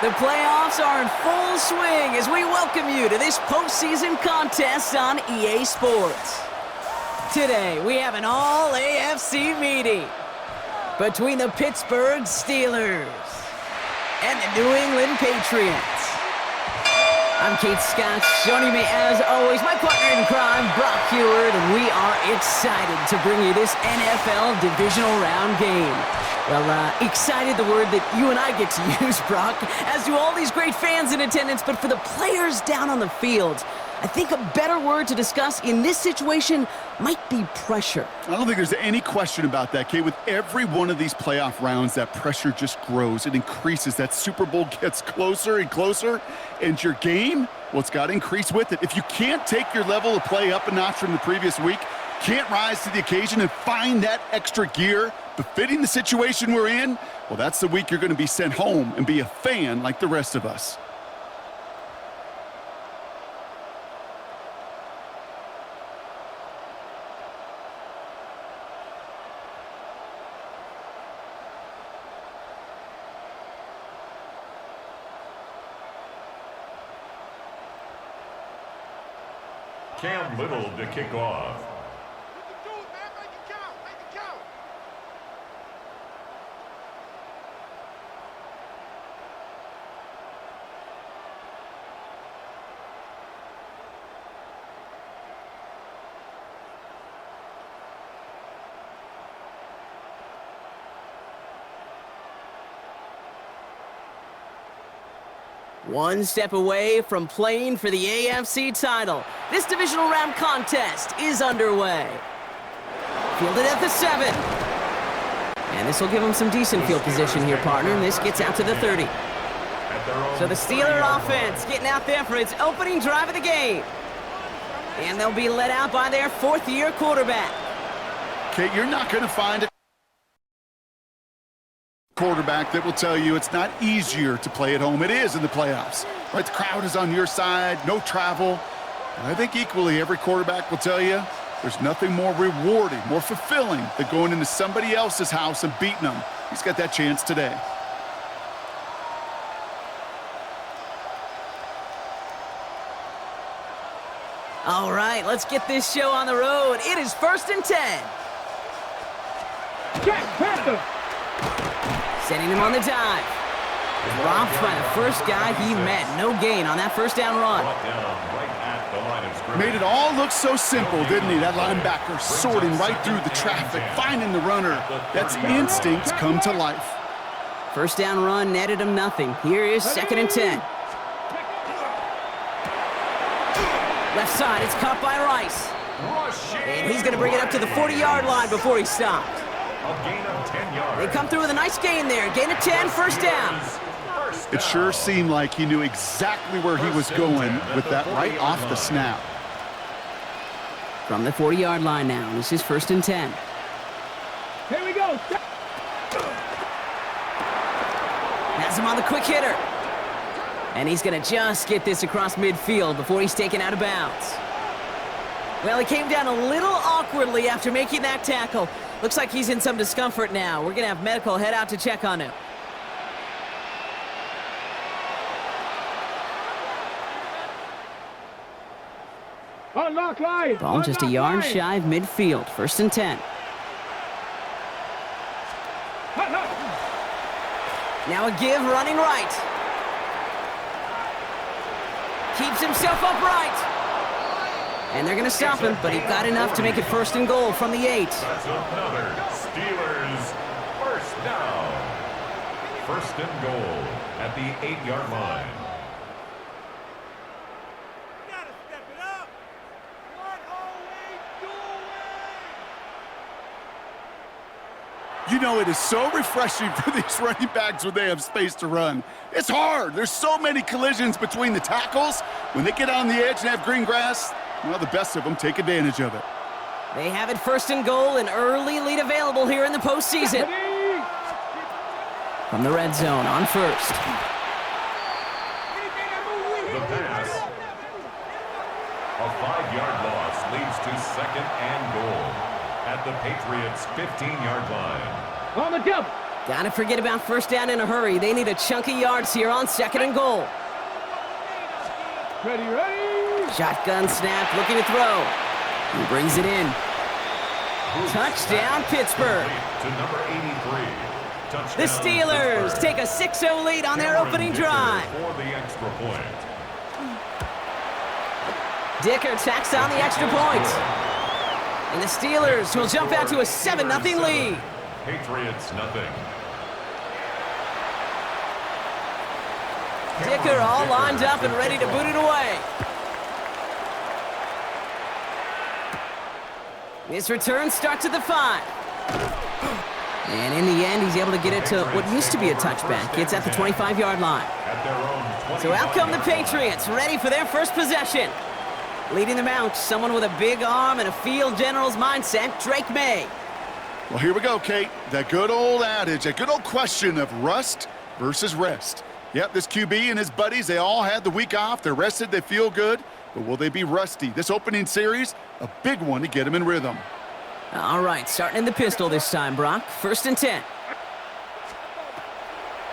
The playoffs are in full swing as we welcome you to this postseason contest on EA Sports. Today, we have an all-AFC meeting between the Pittsburgh Steelers and the New England Patriots. I'm Kate Scott, joining me as always, my partner in crime, Brock Heward, and we are excited to bring you this NFL divisional round game. Well, excited, the word that you and I get to use, Brock, as do all these great fans in attendance, but for the players down on the field, I think a better word to discuss in this situation might be pressure. I don't think there's any question about that, Kate. With every one of these playoff rounds, that pressure just grows. It increases. That Super Bowl gets closer and closer, and your game, well, it's got to increase with it. If you can't take your level of play up a notch from the previous week, can't rise to the occasion and find that extra gear befitting the situation we're in, well, that's the week you're going to be sent home and be a fan like the rest of us. Cam Little to kick off. One step away from playing for the AFC title. This divisional round contest is underway. Fielded at the 7. And this will give them some decent field position here, partner. And this gets out to the 30. So the Steeler offense getting out there for its opening drive of the game. And they'll be led out by their fourth-year quarterback. Kate, you're not going to find a quarterback that will tell you it's not easier to play at home. It is in the playoffs. Right, the crowd is on your side, no travel. And I think equally every quarterback will tell you there's nothing more rewarding, more fulfilling than going into somebody else's house and beating them. He's got that chance today. All right, let's get this show on the road. It is 1st and 10. Jack Panther. Sending him on the dive. Dropped by the first guy he met. No gain on that first down run. Made it all look so simple, didn't he? That linebacker sorting right through the traffic, finding the runner. That's instinct come to life. First down run netted him nothing. Here is 2nd and 10. Left side, it's caught by Rice. And he's going to bring it up to the 40-yard line before he stopped. A gain of 10 yards. They come through with a nice gain there. Gain of 10, first down. It sure seemed like he knew exactly where he was going with that right off the snap. From the 40-yard line now, this is 1st and 10. Here we go. Has him on the quick hitter. And he's going to just get this across midfield before he's taken out of bounds. Well, he came down a little awkwardly after making that tackle. Looks like he's in some discomfort now. We're going to have medical head out to check on him. Unlock line. Ball just a yard shy of midfield. 1st and 10. Now a give running right. Keeps himself upright. And they're going to stop him, but he got enough to make it 1st and goal from the 8. That's another Steelers first down. 1st and goal at the 8-yard line. Gotta step it up. What are we doing? You know, it is so refreshing for these running backs when they have space to run. It's hard. There's so many collisions between the tackles. When they get on the edge and have green grass, well, the best of them take advantage of it. They have it 1st and goal, an early lead available here in the postseason. From the red zone on 1st. The pass. A 5-yard loss leads to 2nd and goal at the Patriots' 15-yard line. On the double. Gotta forget about first down in a hurry. They need a chunk of yards here on 2nd and goal. Ready, ready. Shotgun snap, looking to throw. He brings it in. Touchdown, Pittsburgh. To number 83. Touchdown, The Steelers Pittsburgh. take a 6-0 lead on their opening drive. For the extra point. Dicker tacks on the extra point. And the Steelers will jump out to a 7-0 lead. Patriots nothing. Dicker all lined up and ready to boot it away. This return starts at the 5. And in the end, he's able to get it to what used to be a touchback. It's at the 25-yard line. At their own 25 So out come the Patriots, ready for their first possession. Leading them out, someone with a big arm and a field general's mindset, Drake May. Well, here we go, Kate. That good old adage, that good old question of rust versus rest. Yep, this QB and his buddies, they all had the week off. They're rested, they feel good. But will they be rusty? This opening series, a big one to get them in rhythm. All right, starting in the pistol this time, Brock. 1st and 10.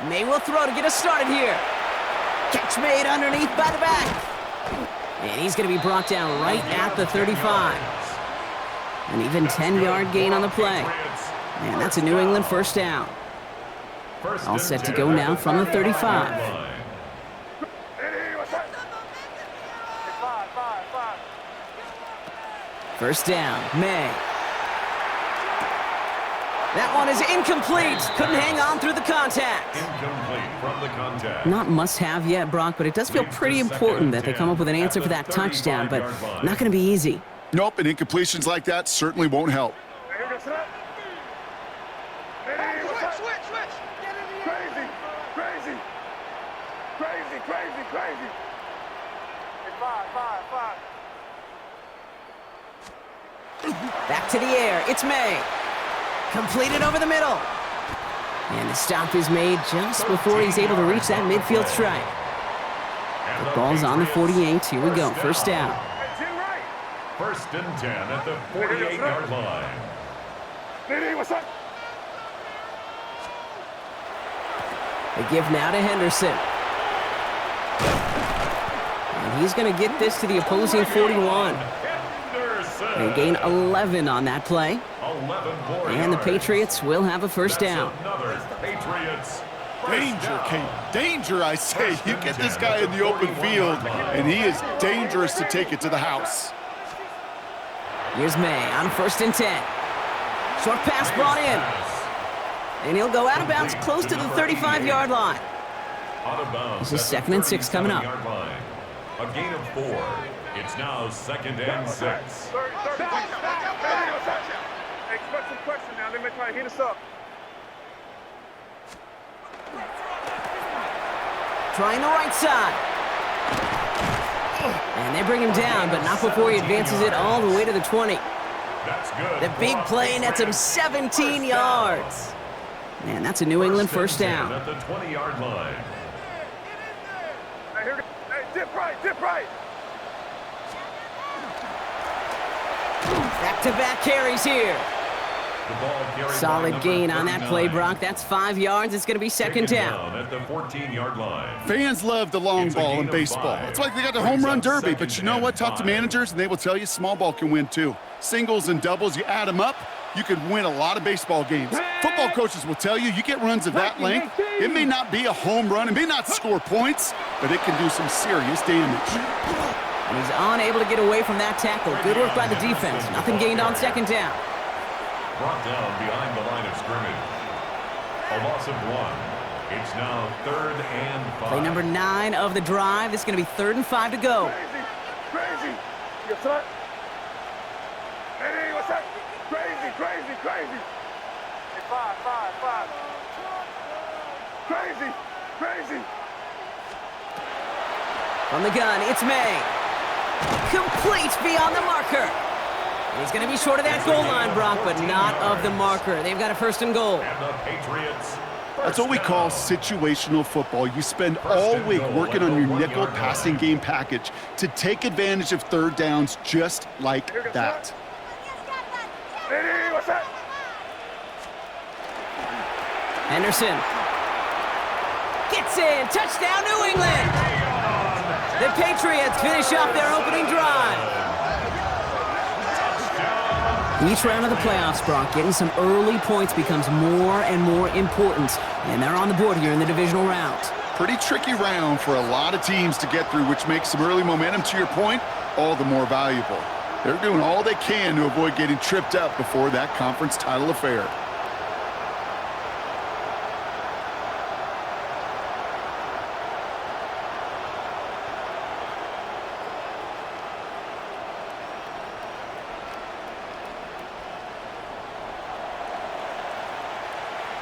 May will throw to get us started here. Catch made underneath by the back. And he's going to be brought down right at the 35. An even 10-yard gain on the play. And that's a New England first down. All set to go now from the 35. First down, May. That one is incomplete. Couldn't hang on through the contact. Incomplete from the contact. Not must-have yet, Brock, but it does feel pretty important that they come up with an answer for that touchdown, but not going to be easy. Nope, and incompletions like that certainly won't help. Crazy. Back to the air, it's May. Completed over the middle. And the stop is made just before he's able to reach that midfield strike. The ball's on the 48. Here we go, first down. First and 10 at the 48-yard line. They give now to Henderson. And he's going to get this to the opposing 41. They gain 11 on that play. 11 And the Patriots will have a first down. Another Patriots. Danger, Kate. Danger, I say. You get this guy in the open field, and he is dangerous to take it to the house. Here's May on 1st and 10. Short pass brought in. And he'll go out of bounds close to the 35-yard line. Out of bounds. This is 2nd and 6 coming up. A gain of 4. It's now 2nd and 6. Expect some question now. They may try to hit us up. Trying the right side. And they bring him down, but not before he advances it all the way to the 20. That's good. The big play nets him 17 yards. Man, that's a New England first down. At the 20-yard line. Hey, dip right. Back-to-back carries here. The ball carried Solid by gain number on that play, 39. Brock. That's 5 yards. It's going to be 2nd Taken down. at the 14-yard line. Fans love the long It's a ball gain in of baseball. 5. It's like they got the home run Brings up derby, but you know 2nd what? and Talk to 5. managers, and they will tell you small ball can win too. Singles and doubles, you add them up, you can win a lot of baseball games. Football coaches will tell you, you get runs of that length, it may not be a home run, it may not score points, but it can do some serious damage. And he's unable to get away from that tackle. Good work by the defense. Nothing gained on 2nd down. Brought down behind the line of scrimmage. A loss of 1. It's now 3rd and 5. Play number 9 of the drive. This is going to be 3rd and 5 to go. Crazy. Yes, sir. Hey, what's up? Crazy. Hey, 5. Crazy. From the gun, it's May. Complete beyond the marker. He's going to be short of that goal line, Brock, but not of the marker. They've got a 1st and goal. And the Patriots. That's what we call situational football. You spend all week working on your nickel passing game package to take advantage of 3rd downs just like that. Hey, what's up? Henderson gets in. Touchdown, New England. The Patriots finish off their opening drive. Each round of the playoffs, Brock, getting some early points becomes more and more important. And they're on the board here in the divisional round. Pretty tricky round for a lot of teams to get through, which makes some early momentum, to your point, all the more valuable. They're doing all they can to avoid getting tripped up before that conference title affair.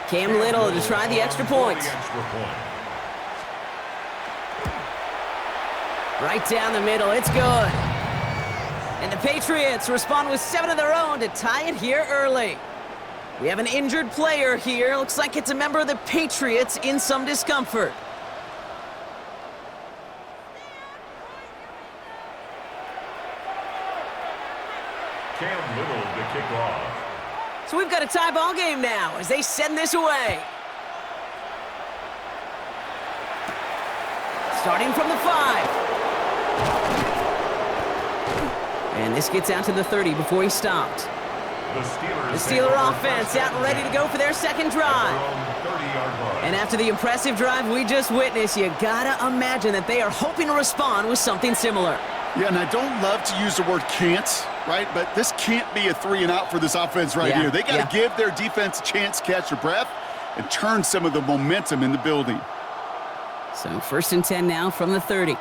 Cam Little to try the extra point. Right down the middle, it's good. And the Patriots respond with 7 of their own to tie it here early. We have an injured player here. Looks like it's a member of the Patriots in some discomfort. Cam Little to kick off. So we've got a tie ball game now as they send this away. Starting from the 5. And this gets out to the 30 before he stopped. The Steeler offense out and ready to go for their second drive. And after the impressive drive we just witnessed, you gotta imagine that they are hoping to respond with something similar. Yeah, and I don't love to use the word can't, right? But this can't be a 3 and out for this offense right here. They got to give their defense a chance to catch their breath and turn some of the momentum in the building. So 1st and 10 now from the 30.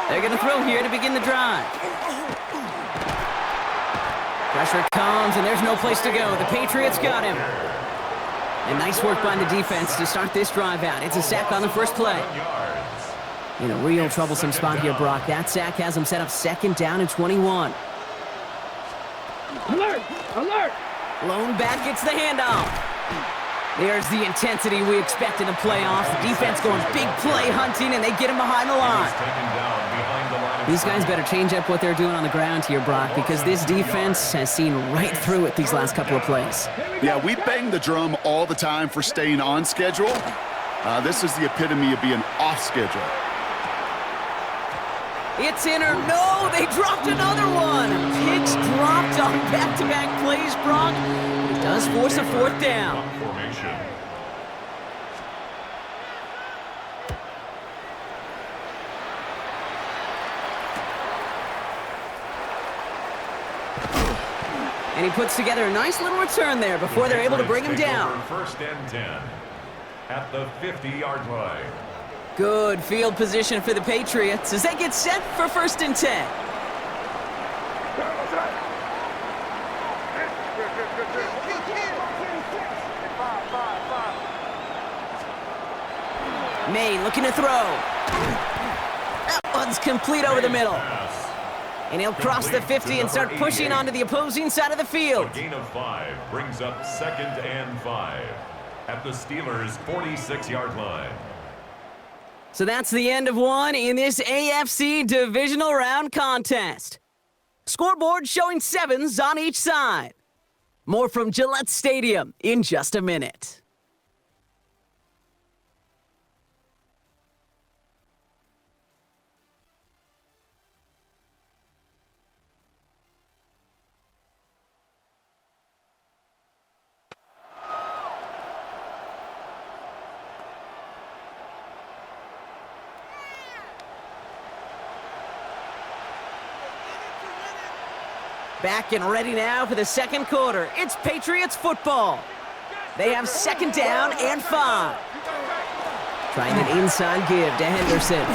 They're going to throw here to begin the drive. Pressure comes, and there's no place to go. The Patriots got him. And nice work by the defense to start this drive out. It's a sack on the first play. In a real troublesome spot here, Brock. That sack has him set up 2nd down and 21. Alert! Alert! Lone back gets the handoff. There's the intensity we expect in the playoffs. The defense going big play hunting, and they get him behind the line. These guys better change up what they're doing on the ground here, Brock, because this defense has seen right through it these last couple of plays. Yeah, we bang the drum all the time for staying on schedule. This is the epitome of being off schedule. It's in or no, they dropped another one. Picks dropped on back-to-back plays, Brock. It does force a 4th down. And he puts together a nice little return there before they're able to bring him down. 1st and 10 at the 50-yard line. Good field position for the Patriots as they get set for 1st and 10. May looking to throw. That one's complete over the middle. And he'll cross the 50 and start pushing onto the opposing side of the field. A gain of 5 brings up 2nd and 5 at the Steelers' 46-yard line. So that's the end of one in this AFC divisional round contest. Scoreboard showing 7s on each side. More from Gillette Stadium in just a minute. Back and ready now for the second quarter. It's Patriots football. They have 2nd down and 5. Trying an inside give to Henderson.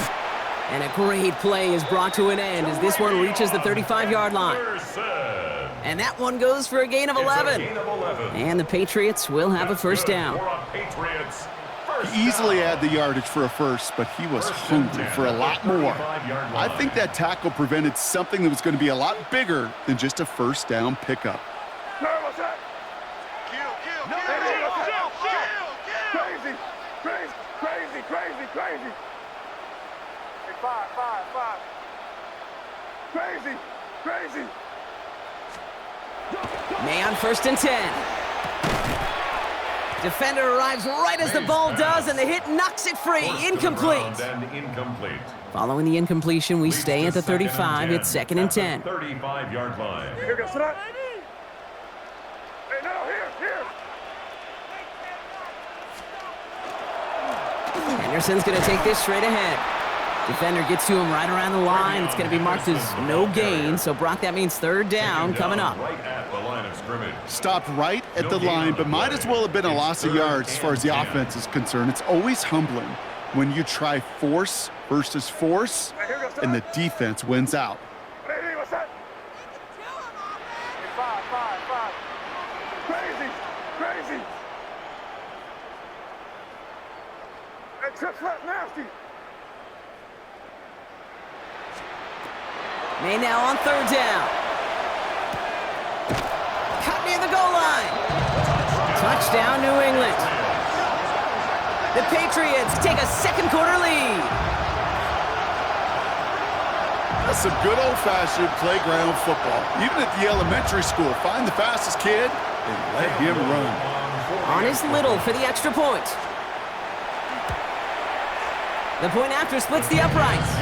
And a great play is brought to an end as this one reaches the 35-yard line. And that one goes for a gain of 11. And the Patriots will have a 1st down. He easily had the yardage for a 1st, but he was hungry for a lot more. I think that tackle prevented something that was going to be a lot bigger than just a 1st down pickup. Crazy. Hey, five. Crazy. May on 1st and 10. Defender arrives right as the ball does, and the hit knocks it free. Incomplete. Following the incompletion, we stay at the 35. It's 2nd and 10. 35-yard line. Here goes that. Hey, now, here. Henderson's going to take this straight ahead. Defender gets to him right around the line. It's going to be marked as no gain. So, Brock, that means 3rd down coming up. Right at the line of scrimmage. Stopped right at the line, but might as well have been a loss of yards as far as the offense is concerned. It's always humbling when you try force versus force, and the defense wins out. Hey, what's that? Five. Crazy. That trip's left nasty. May now on 3rd down. Cut near the goal line. Touchdown, New England. The Patriots take a 2nd quarter lead. That's some good old-fashioned playground football. Even at the elementary school, find the fastest kid and let him run. On is Little for the extra point. The point after splits the uprights.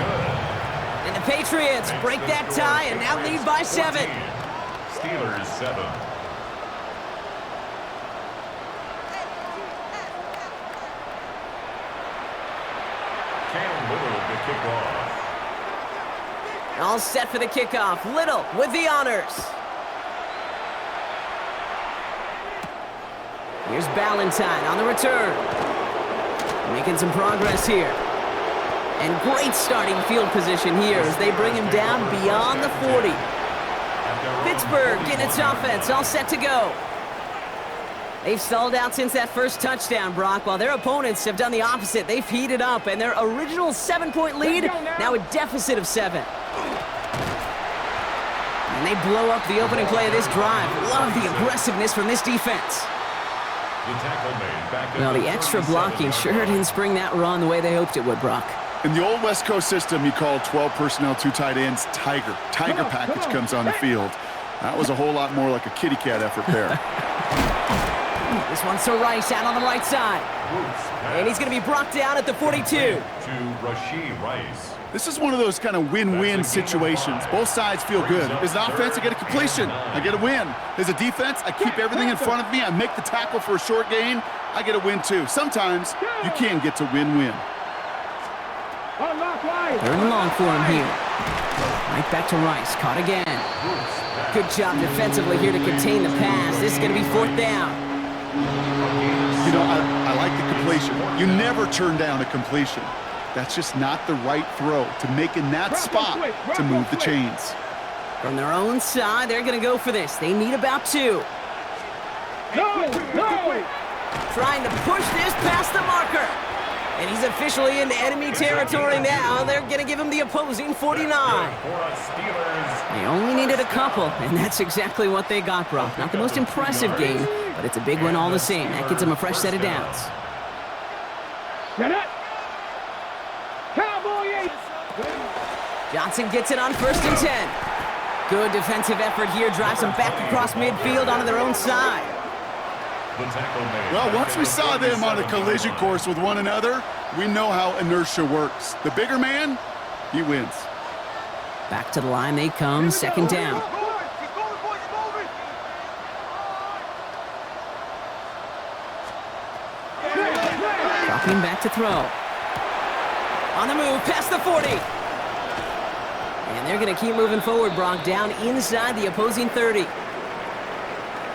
And the Patriots break that tie and now lead by 7. Steelers 7. Cam Little to kick off. All set for the kickoff. Little with the honors. Here's Ballantyne on the return. Making some progress here. And great starting field position here as they bring him down beyond the 40. Pittsburgh getting its offense all set to go. They've stalled out since that first touchdown, Brock, while their opponents have done the opposite. They've heated up, and their original 7-point lead, now a deficit of 7. And they blow up the opening play of this drive. Love the aggressiveness from this defense. Well, the extra blocking sure didn't spring that run the way they hoped it would, Brock. In the old West Coast system, you call 12 personnel, 2 tight ends, Tiger. Tiger package comes on the field. That was a whole lot more like a kitty cat effort there. This one's to Rice out on the right side. And he's going to be brought down at the 42. To Rashee Rice. This is one of those kind of win-win situations. Both sides feel good. As an offense, I get a completion. I get a win. As a defense, I keep everything in front of me. I make the tackle for a short gain. I get a win, too. Sometimes you can get to win-win. 3rd and long for him here. Right back to Rice. Caught again. Good job defensively here to contain the pass. This is going to be 4th down. You know, I like the completion. You never turn down a completion. That's just not the right throw to make in that spot to move the chains. From their own side, they're going to go for this. They need about 2. Trying to push this past the marker. And he's officially into enemy territory now. They're going to give him the opposing 49. They only needed a couple, and that's exactly what they got, Brock. Not the most impressive game, but it's a big one all the same. That gets them a fresh set of downs. Johnson gets it on 1st and 10. Good defensive effort here. Drives them back across midfield onto their own side. Well, once we saw them on a collision course with one another, we know how inertia works. The bigger man, he wins. Back to the line they come, 2nd down. Dropping back to throw. On the move, past the 40. And they're going to keep moving forward, Brock, down inside the opposing 30.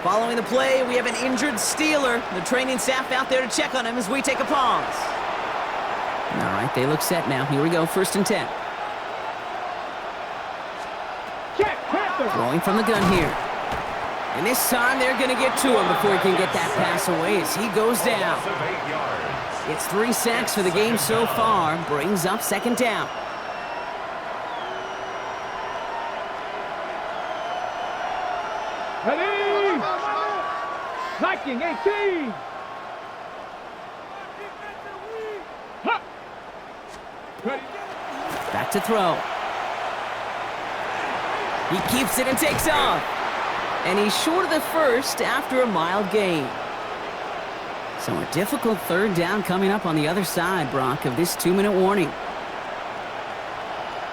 Following the play, we have an injured Steeler. The training staff out there to check on him as we take a pause. All right, they look set now. Here we go, 1st and 10. Throwing from the gun here. And this time they're going to get to him before he can get that pass away as he goes down. It's 3 sacks for the game so far. Brings up 2nd down. Viking 18. Back to throw. He keeps it and takes off. And he's short of the first after a mild gain. So a difficult third down coming up on the other side, Brock, of this 2-minute warning.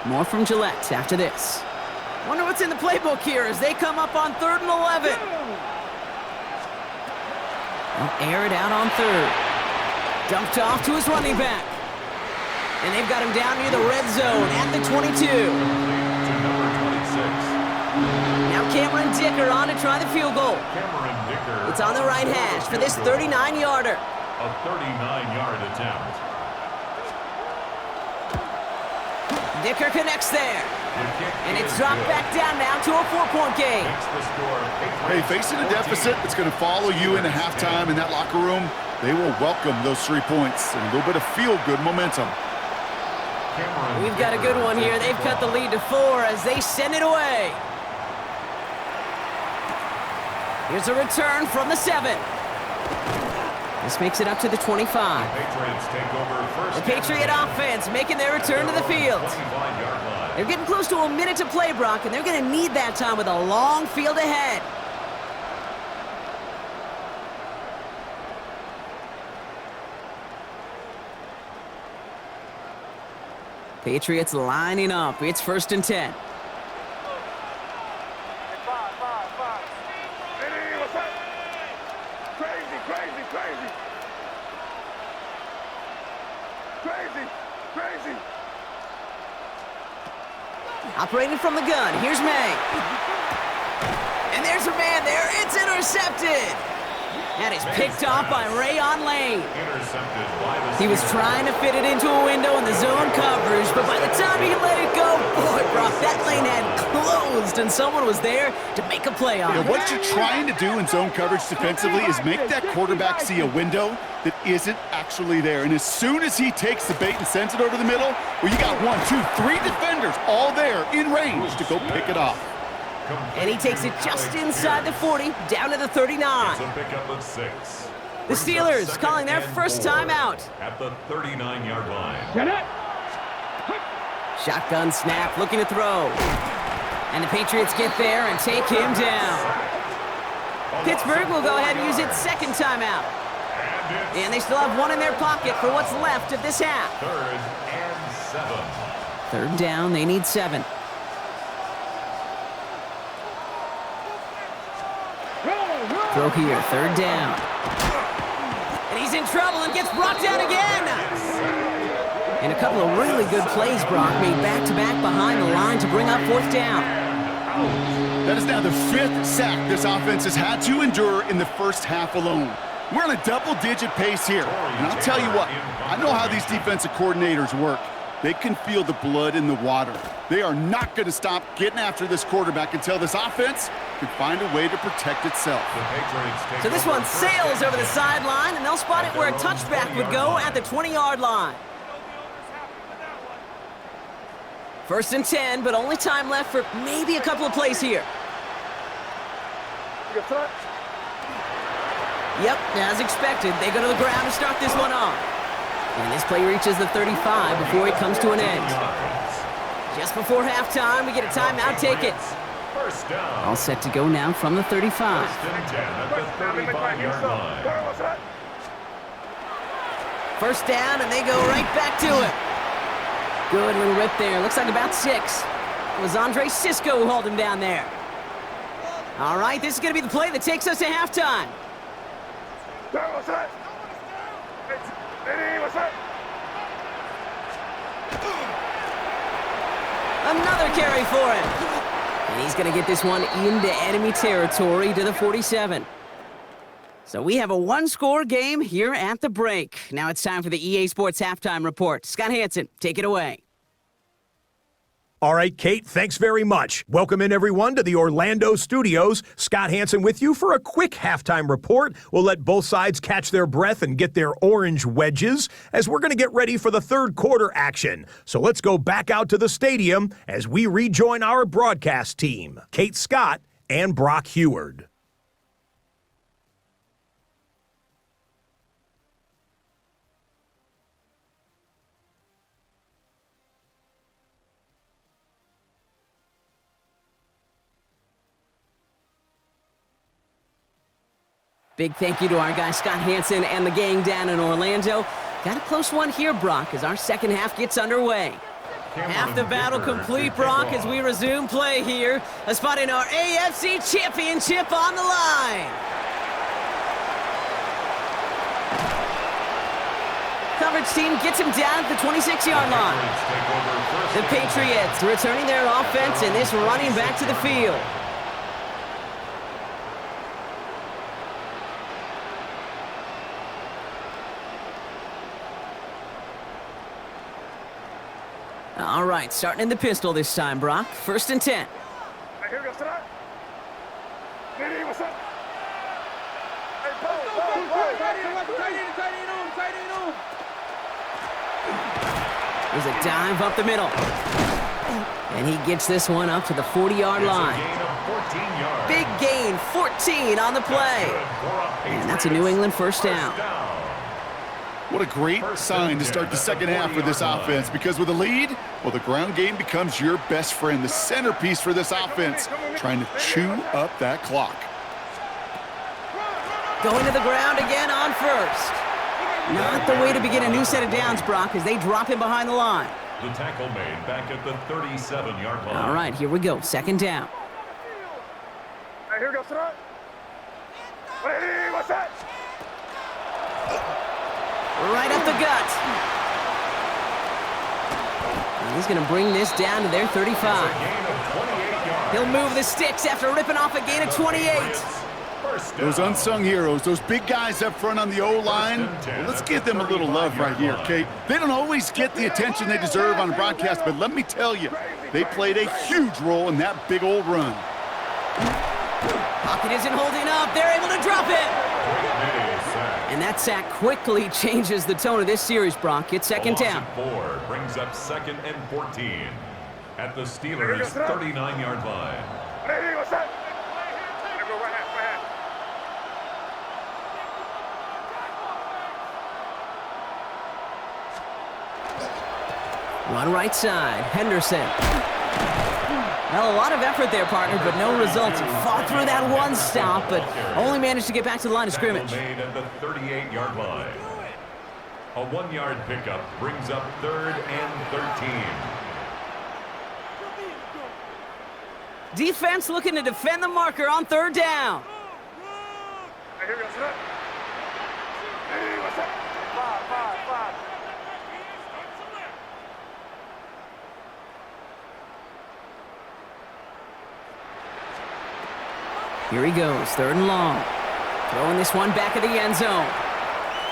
More from Gillette after this. Wonder what's in the playbook here as they come up on 3rd and 11. They'll air it out on 3rd. Dumped off to his running back. And they've got him down near the red zone at the 22. Now Cameron Dicker on to try the field goal. It's on the right hash for this 39-yarder. A 39-yard attempt. Dicker connects there. And it's dropped back down now to a 4-point game. Hey, facing a deficit that's going to follow you into halftime in that locker room, they will welcome those 3 points and a little bit of feel-good momentum. We've got a good one here. They've cut the lead to 4 as they send it away. Here's a return from the 7. This makes it up to the 25. Patriots take over first. The Patriot offense making their return to the field. They're getting close to a minute to play, Brock, and they're going to need that time with a long field ahead. Patriots lining up. It's 1st and 10. Operating from the gun, here's May. And there's a man there, it's intercepted. That is picked off by Rayon Lane. He was trying to fit it into a window in the zone coverage, but by the time he let it go, boy, Brock, that lane had closed, and someone was there to make a play on it. What you're trying to do in zone coverage defensively is make that quarterback see a window that isn't actually there. And as soon as he takes the bait and sends it over the middle, well, you got 1, 2, 3 defenders all there in range to go pick it off. And he takes it just inside the 40, down to the 39. The Steelers calling their first timeout. At the 39-yard line. Shotgun snap, looking to throw. And the Patriots get there and take him down. Pittsburgh will go ahead and use its second timeout. And they still have 1 in their pocket for what's left of this half. 3rd and 7. 3rd down, they need 7. Throw here, 3rd down. And he's in trouble and gets brought down again. And a couple of really good plays, Brock, made back-to-back behind the line to bring up 4th down. That is now the 5th sack this offense has had to endure in the first half alone. We're on a double-digit pace here. And I'll tell you what, I know how these defensive coordinators work. They can feel the blood in the water. They are not going to stop getting after this quarterback until this offense can find a way to protect itself. So this one sails over the sideline, and they'll spot it where a touchback would go at the 20-yard line. 1st and 10, but only time left for maybe a couple of plays here. Yep, as expected, they go to the ground to start this one off. And this play reaches the 35 before it comes to an end. Just before halftime, we get a timeout, take it. All set to go now from the 35. 1st down, and they go right back to it. Good little rip there. Looks like about 6. It was Andre Cisco who hauled him down there. All right, this is going to be the play that takes us to halftime. Another carry for him. And he's going to get this one into enemy territory to the 47. So we have a 1-score game here at the break. Now it's time for the EA Sports Halftime Report. Scott Hansen, take it away. All right, Kate, thanks very much. Welcome in, everyone, to the Orlando studios. Scott Hansen with you for a quick halftime report. We'll let both sides catch their breath and get their orange wedges as we're going to get ready for the third quarter action. So let's go back out to the stadium as we rejoin our broadcast team, Kate Scott and Brock Heward. Big thank you to our guy Scott Hansen and the gang down in Orlando. Got a close one here, Brock, as our second half gets underway. Half the battle complete, Brock, as we resume play here. A spot in our AFC Championship on the line. Coverage team gets him down at the 26-yard line. The Patriots returning their offense and this running back to the field. All right, starting in the pistol this time, Brock. 1st and 10. Here we go, sit up. Hey, what's up? There's a dive up the middle. And he gets this one up to the 40-yard line. Big gain, 14 on the play. And that's a New England 1st down. What a great sign to start the second half for this offense, because with a lead, well, the ground game becomes your best friend, the centerpiece for this offense, trying to chew up that clock. Going to the ground again on 1st. Not the way to begin a new set of downs, Brock, as they drop him behind the line. The tackle made back at the 37-yard line. All right, here we go. 2nd down. Hey, here we go, sit up. Hey, what's that? Right up the gut. And he's going to bring this down to their 35. He'll move the sticks after ripping off a gain of 28. Those unsung heroes, those big guys up front on the O-line, well, let's give them a little love right here, okay? They don't always get the attention they deserve on a broadcast, but let me tell you, they played a huge role in that big old run. Pocket isn't holding up. They're able to drop it. And that sack quickly changes the tone of this series, Brock. It's 2nd down. 4 brings up 2nd and 14 at the Steelers' 39-yard line. Hey, what's that? Hey, go right hand. Run right side. Henderson. Well, a lot of effort there, partner, but no results. He fought through that one stop, but only managed to get back to the line of scrimmage. Made at the 38-yard line. A 1-yard pickup brings up 3rd and 13. Defense looking to defend the marker on 3rd down. Hey, here we go, sit up. Hey, what's that? 5. Here he goes, 3rd and long. Throwing this one back of the end zone.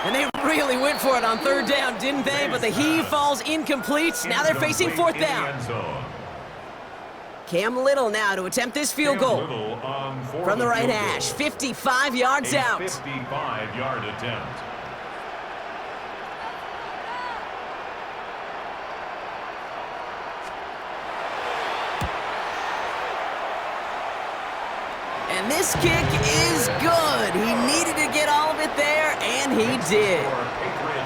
And they really went for it on 3rd down, didn't they? But the heave falls incomplete. Now they're facing 4th down. Cam Little now to attempt this field goal. From the right hash, 55 yards out. 55-yard attempt. And this kick is good. He needed to get all of it there, and he did.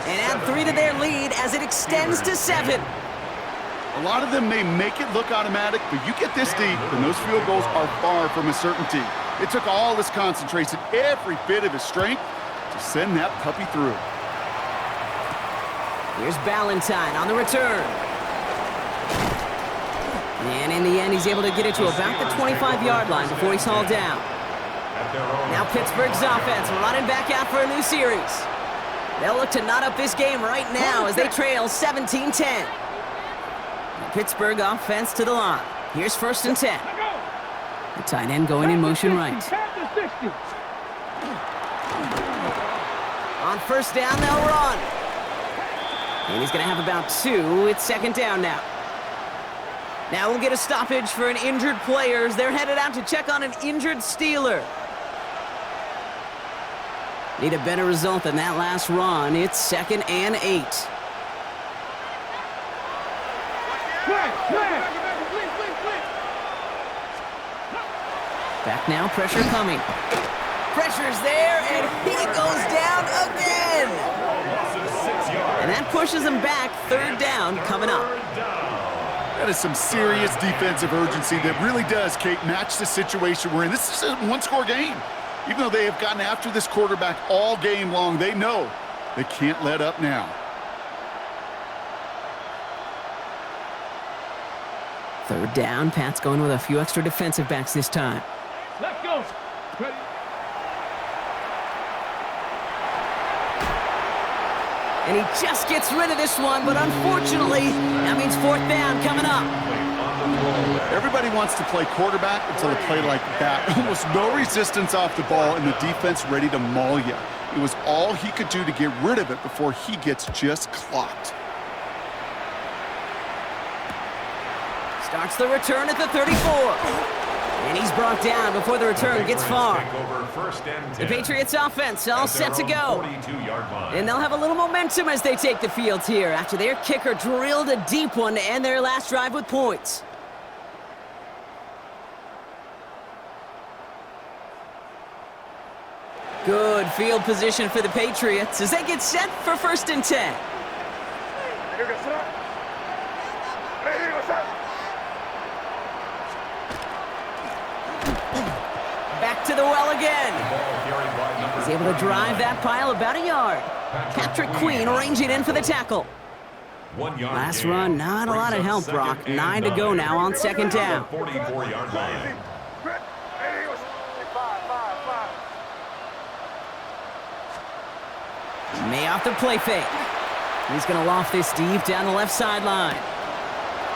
And add 3 to their lead as it extends to 7. A lot of them may make it look automatic, but you get this deep, and those field goals are far from a certainty. It took all his concentration, every bit of his strength, to send that puppy through. Here's Ballantyne on the return. And in the end, he's able to get it to about the 25-yard line before he's hauled down. Now Pittsburgh's offense running back out for a new series. They'll look to knot up this game right now as they trail 17-10. The Pittsburgh offense to the line. Here's 1st and 10. The tight end going in motion right. On 1st down, they'll run. And he's going to have about 2. It's 2nd down now. Now we'll get a stoppage for an injured player as they're headed out to check on an injured Steeler. Need a better result than that last run. It's 2nd and 8. Back now, pressure coming. Pressure's there, and he goes down again. And that pushes him back. 3rd down coming up. That is some serious defensive urgency that really does, Kate, match the situation we're in. This is a one-score game. Even though they have gotten after this quarterback all game long, they know they can't let up now. Third down, Pat's going with a few extra defensive backs this time. Let's go. Ready. And he just gets rid of this one, but unfortunately, that means fourth down coming up. Everybody wants to play quarterback until they play like that. Almost no resistance off the ball and the defense ready to maul you. It was all he could do to get rid of it before he gets just clocked. Starts the return at the 34. And he's brought down before the return gets far. The Patriots offense all set to go. And they'll have a little momentum as they take the field here after their kicker drilled a deep one to end their last drive with points. Good field position for the Patriots as they get set for 1st and 10. Back to the well again. He's able to drive that pile about a yard. Patrick Queen ranging in for the tackle. Last run, not a lot of help, Brock. 9 to go now on 2nd down. 44-yard line. May off the play fake. He's going to loft this deep down the left sideline.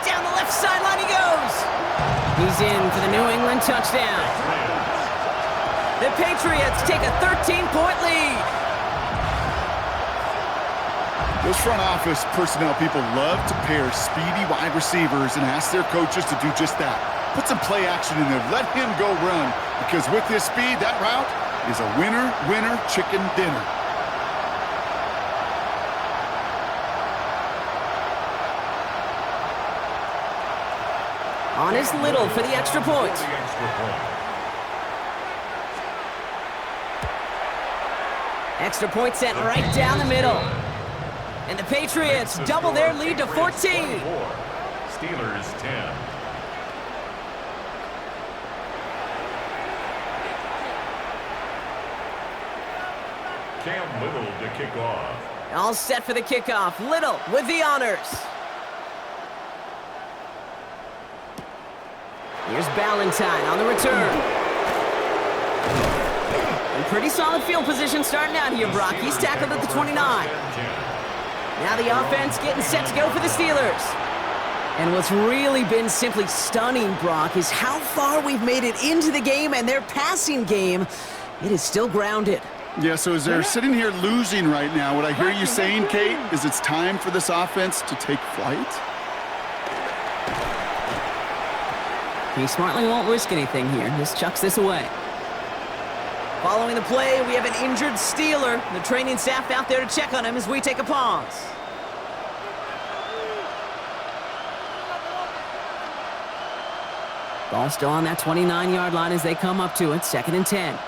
Down the left sideline he goes. He's in for the New England touchdown. The Patriots take a 13-point lead. Those front office personnel people love to pair speedy wide receivers and ask their coaches to do just that. Put some play action in there. Let him go run. Because with his speed, that route is a winner, winner, chicken dinner. On is Little for the extra point. Extra point sent right down the middle. And the Patriots double their lead to 14. Steelers 10. Cam Little to kick off. All set for the kickoff. Little with the honors. Here's Ballantyne on the return. And pretty solid field position starting out here, Brock. He's tackled at the 29. Now the offense getting set to go for the Steelers. And what's really been simply stunning, Brock, is how far we've made it into the game, and their passing game, it is still grounded. Yeah, so as they're sitting here losing right now, what I hear you saying, Kate, is it's time for this offense to take flight? He smartly won't risk anything here. Just chucks this away. Following the play, we have an injured Steeler. The training staff out there to check on him as we take a pause. Ball still on that 29-yard line as they come up to it. 2nd and 10.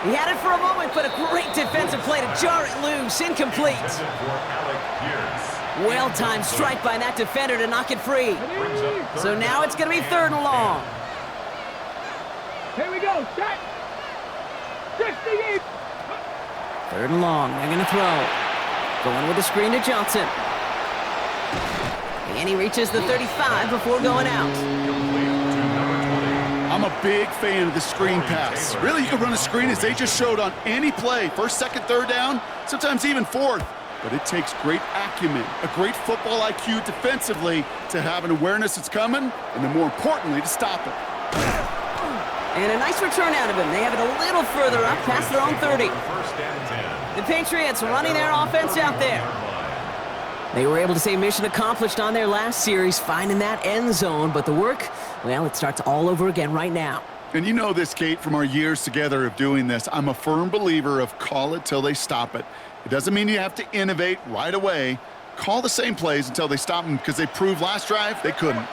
He had it for a moment, but a great defensive play to jar it loose. Incomplete. Well-timed strike by that defender to knock it free. So now it's going to be 3rd and long. Here we go. Set. 68. 3rd and long. They're going to throw. Going with the screen to Johnson. And he reaches the 35 before going out. I'm a big fan of the screen pass. Really, you can run a screen as they just showed on any play. 1st, 2nd, 3rd down, sometimes even 4th. But it takes great acumen, a great football IQ defensively to have an awareness it's coming, and then more importantly, to stop it. And a nice return out of him. They have it a little further up past their own 30. The Patriots running their offense out there. They were able to say mission accomplished on their last series, finding that end zone. But the work, well, it starts all over again right now. And you know this, Kate, from our years together of doing this. I'm a firm believer of call it till they stop it. It doesn't mean you have to innovate right away. Call the same plays until they stop them, because they proved last drive they couldn't.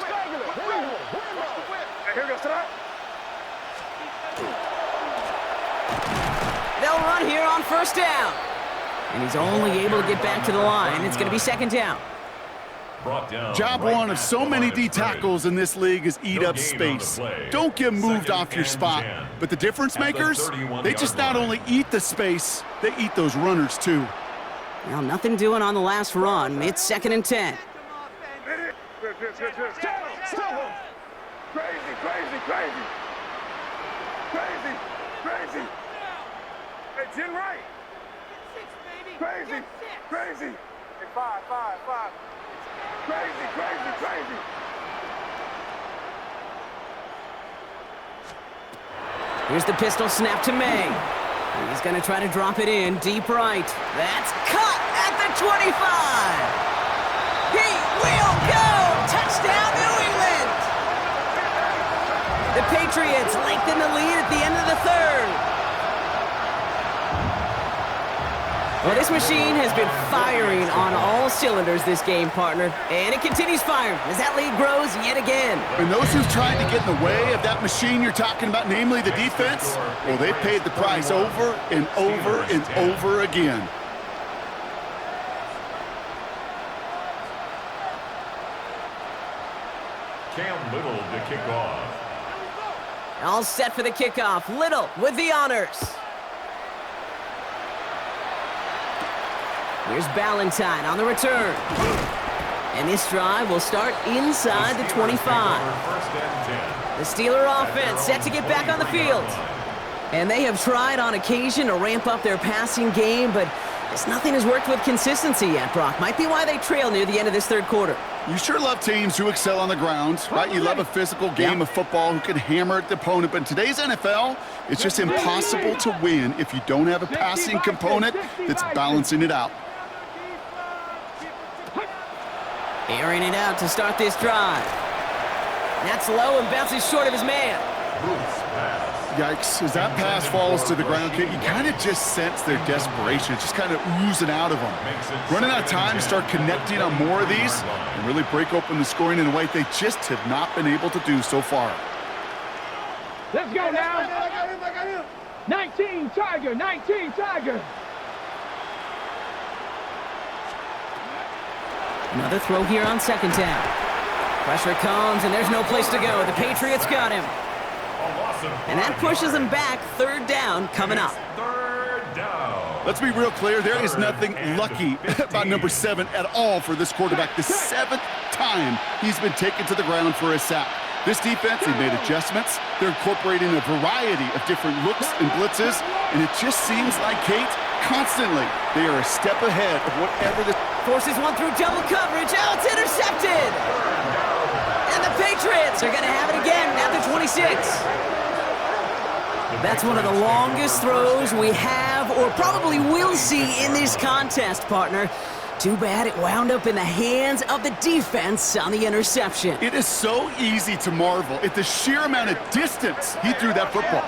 They'll run here on 1st down. And he's only able to get back to the line. It's going to be 2nd down. brought down. Job right one of at so the many line of D scrimmage. tackles in this league is eat No up gain on the space. play. Don't get moved Second off your and spot. 10. But the difference At the makers, 31 they just yard not line. only eat the space, they eat those runners too. Well, nothing doing on the last run. It's 2nd and 10. Good. Crazy. Hey, Jen Wright. Crazy. Hey, five. Crazy. Here's the pistol snap to May. He's going to try to drop it in deep right. That's cut at the 25. He will go. Touchdown, New England. The Patriots lengthen the lead at the end of the third. Well, this machine has been firing on all cylinders this game, partner. And it continues firing as that lead grows yet again. And those who've tried to get in the way of that machine you're talking about, namely the defense, well, they've paid the price over and over and over again. Cam Little to kick off. All set for the kickoff. Little with the honors. Here's Ballantyne on the return. And this drive will start inside the 25. First and 10. The Steeler offense set to get back on the field. And they have tried on occasion to ramp up their passing game, but just nothing has worked with consistency yet, Brock. Might be why they trail near the end of this third quarter. You sure love teams who excel on the ground, right? You love a physical game of football who can hammer at the opponent. But in today's NFL, it's just impossible to win if you don't have a passing component that's balancing it out. Airing it out to start this drive. That's low and bounces short of his man. Boots pass. Yikes, as that pass falls to the ground, Kate, you kind of just sense their desperation. It's just kind of oozing out of them. Running out of time to start connecting on more of these and really break open the scoring in a way they just have not been able to do so far. Let's go now. 19 Tiger. Another throw here on 2nd down. Pressure comes, and there's no place to go. The Patriots got him. And that pushes them back. 3rd down coming up. Third down. Let's be real clear. There is nothing lucky about number 7 at all for this quarterback. The 7th time he's been taken to the ground for a sack. This defense, they made adjustments. They're incorporating a variety of different looks and blitzes, and it just seems like, Kate, constantly they are a step ahead of whatever this... Forces one through double coverage. Oh, it's intercepted. And the Patriots are going to have it again at the 26. That's one of the longest throws we have or probably will see in this contest, partner. Too bad it wound up in the hands of the defense on the interception. It is so easy to marvel at the sheer amount of distance he threw that football.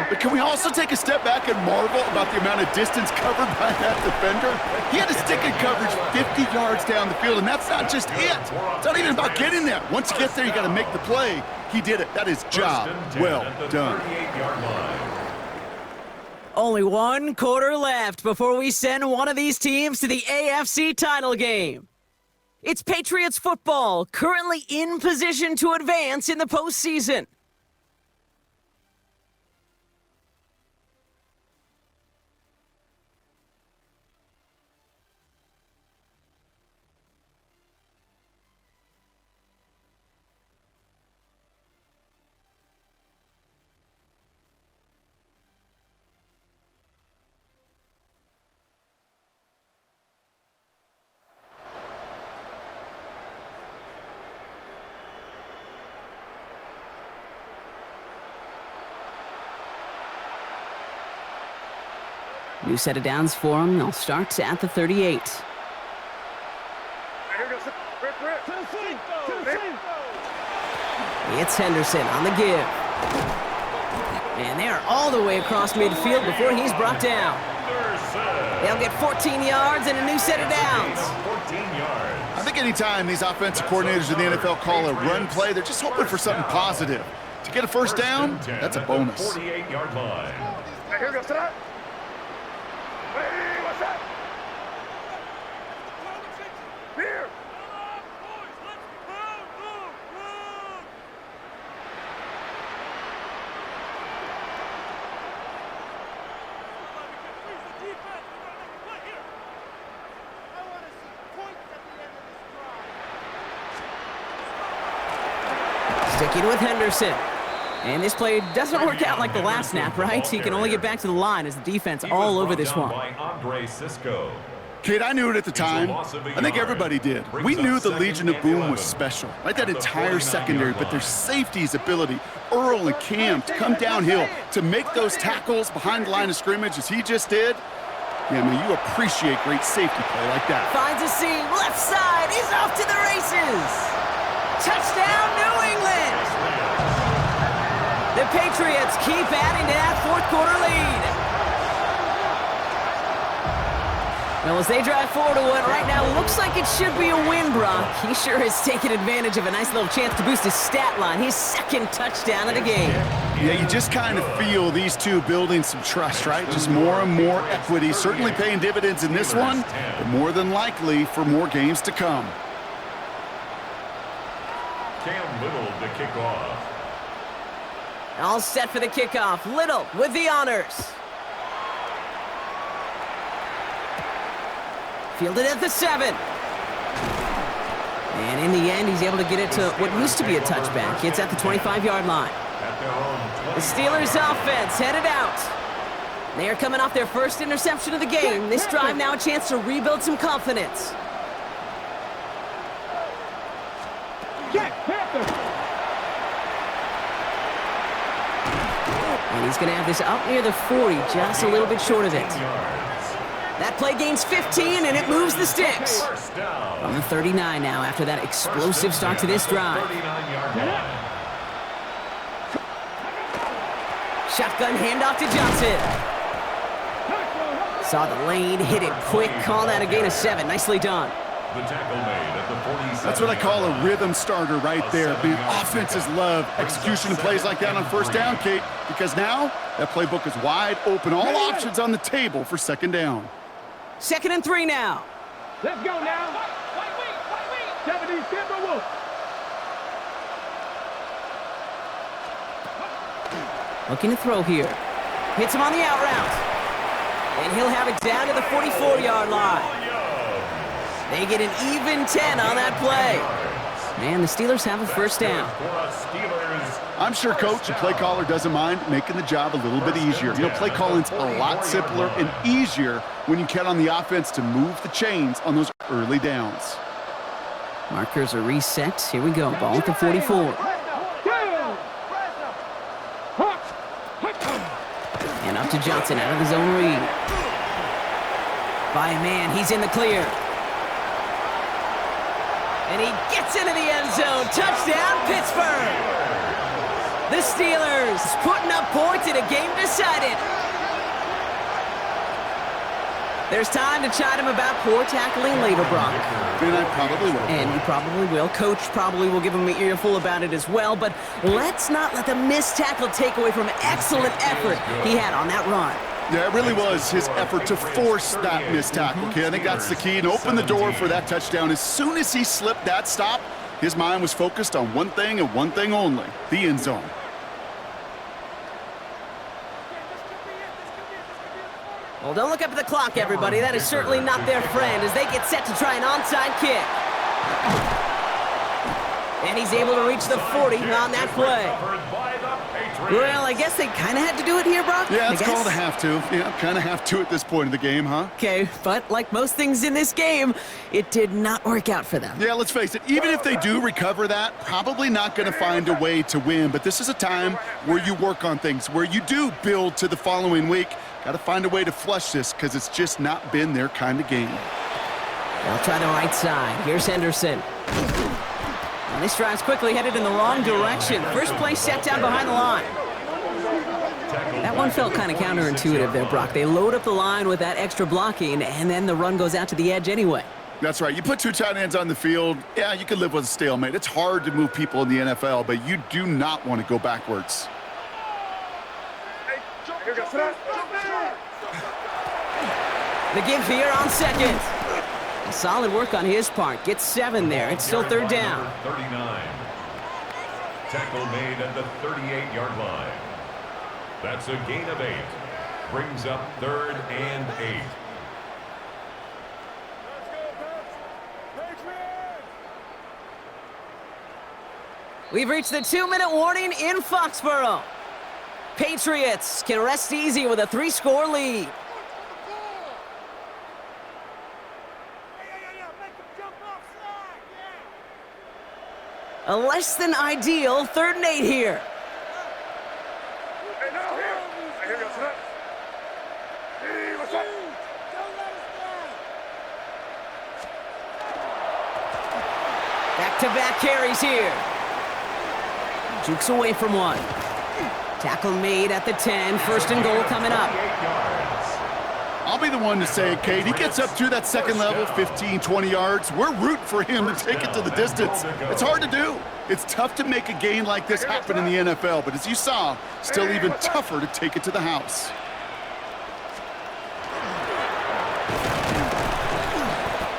But can we also take a step back and marvel about the amount of distance covered by that defender? He had to stick in coverage 50 yards down the field, and that's not just it. It's not even about getting there. Once you get there, you got to make the play. He did it. That is job well done. 38-yard line. Only one quarter left before we send one of these teams to the AFC title game. It's Patriots football, currently in position to advance in the postseason. New set of downs for them. They'll start at the 38. It's Henderson on the give. And they're all the way across midfield before he's brought down. They'll get 14 yards and a new set of downs. 14 yards. I think anytime these offensive coordinators in the NFL call a run play, they're just hoping for something positive. To get a first down, that's a bonus. 48-yard line. Here goes that. Hey, what's that? Here. Checking with Henderson. And this play doesn't work out like the last snap, right? He can only get back to the line as the defense all over this one. Kate, I knew it at the time. I think everybody did. We knew the Legion of Boom was special, right? That entire secondary, but their safety's ability, Earl and Cam, to come downhill, to make those tackles behind the line of scrimmage as he just did. Yeah, man, you appreciate great safety play like that. Finds a seam, left side, he's off to the races. Touchdown, New England! The Patriots keep adding to that fourth quarter lead. Well, as they drive forward to what right now looks like it should be a win, Brock. He sure has taken advantage of a nice little chance to boost his stat line. His second touchdown of the game. Yeah, you just kind of feel these two building some trust, right? Just more and more equity. Certainly paying dividends in this one, but more than likely for more games to come. Cam Little to kick off. All set for the kickoff. Little with the honors. Fielded at the 7. And in the end, he's able to get it to what used to be a touchback. It's at the 25-yard line. The Steelers offense headed out. They are coming off their first interception of the game. This drive now a chance to rebuild some confidence. And he's going to have this up near the 40, just a little bit short of it. That play gains 15, and it moves the sticks. On the 39 now after that explosive start to this drive. Shotgun handoff to Johnson. Saw the lane, hit it quick, call that a gain of 7. Nicely done. The tackle made at the 47. That's what I call a rhythm starter right there. The offenses love execution of plays like that on first down, Kate, because now that playbook is wide open. All options on the table for second down. 2nd and 3 now. Let's go now. 70 Timberwolves. Looking to throw here. Hits him on the out route. And he'll have it down to the 44-yard line. They get an even 10 on that play. And the Steelers have a first down. I'm sure coach and play caller doesn't mind making the job a little bit easier. You know, play calling's a lot simpler and easier when you count on the offense to move the chains on those early downs. Markers are reset. Here we go. Ball at the 44. And up to Johnson out of his own read. By a man, he's in the clear. And he gets into the end zone. Touchdown, Pittsburgh! The Steelers putting up points in a game decided. There's time to chide him about poor tackling later, Brock. And I probably will. And you probably will. Coach probably will give him an earful about it as well. But let's not let the missed tackle take away from excellent effort he had on that run. Yeah, it really was his effort to force that missed tackle, okay? I think that's the key, and open the door for that touchdown. As soon as he slipped that stop, his mind was focused on one thing and one thing only, the end zone. Well, don't look up at the clock, everybody. That is certainly not their friend as they get set to try an onside kick. And he's able to reach the 40 on that play. Well, I guess they kind of had to do it here, Brock. Yeah, it's called a have to. Yeah, kind of have to at this point in the game, huh? Okay, but like most things in this game, it did not work out for them. Yeah, let's face it, even if they do recover that, probably not going to find a way to win. But this is a time where you work on things, where you do build to the following week. Got to find a way to flush this because it's just not been their kind of game. They'll try the right side. Here's Henderson. And this drive's quickly headed in the wrong direction. First play set down behind the line. That one felt kind of counterintuitive there, Brock. They load up the line with that extra blocking, and then the run goes out to the edge anyway. That's right. You put two tight ends on the field, yeah, you can live with a stalemate. It's hard to move people in the NFL, but you do not want to go backwards. The give here on second. Solid work on his part. Gets 7 there. It's still third down. 39. Tackle made at the 38-yard line. That's a gain of 8. Brings up 3rd and 8. We've reached the 2-minute warning in Foxborough. Patriots can rest easy with a 3-score lead. A less than ideal 3rd and 8 here. Hey, now here. I hear you, sir. Hey, what's up? Back-to-back carries here. Jukes away from one. Tackle made at the 10. 1st and goal coming up. I'll be the one to say it, Kate. He gets up to that second level, 15, 20 yards. We're rooting for him to take it to the distance. It's hard to do. It's tough to make a gain like this happen in the NFL, but as you saw, still even tougher to take it to the house.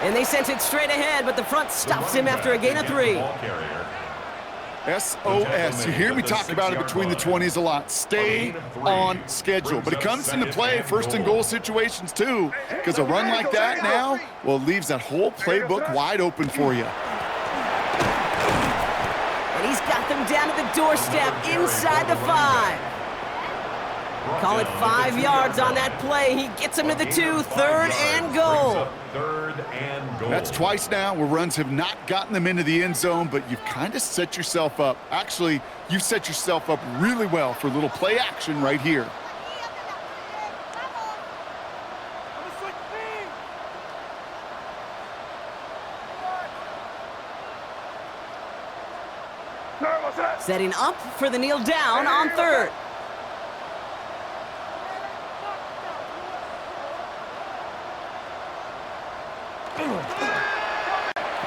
And they sent it straight ahead, but the front stops him after a gain of 3. SOS. You hear me talk about it between the 20s a lot. Stay on schedule. But it comes into play 1st and goal situations too, because a run like that now, well, leaves that whole playbook wide open for you. And he's got them down to the doorstep inside the 5. Call it 5 yards on that play. He gets him to the 2, 3rd and goal. 3rd and goal. That's twice now where runs have not gotten them into the end zone, but you've kind of set yourself up. Actually, you've set yourself up really well for a little play action right here. Setting up for the kneel down on 3rd.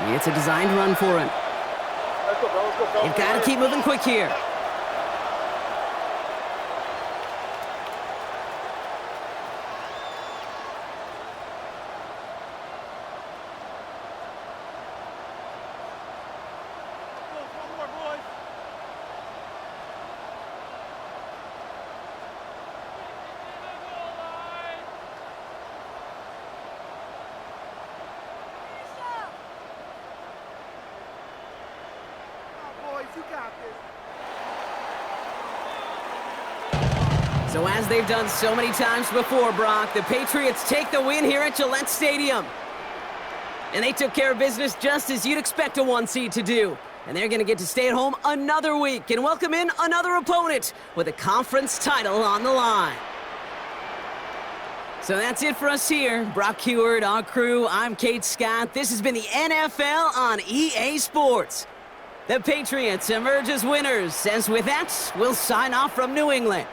It's a designed run for him. They've got to keep moving quick here. So as they've done so many times before, Brock, the Patriots take the win here at Gillette Stadium. And they took care of business just as you'd expect a 1 seed to do. And they're going to get to stay at home another week and welcome in another opponent with a conference title on the line. So that's it for us here. Brock Heward, our crew, I'm Kate Scott. This has been the NFL on EA Sports. The Patriots emerge as winners, as with that, we'll sign off from New England.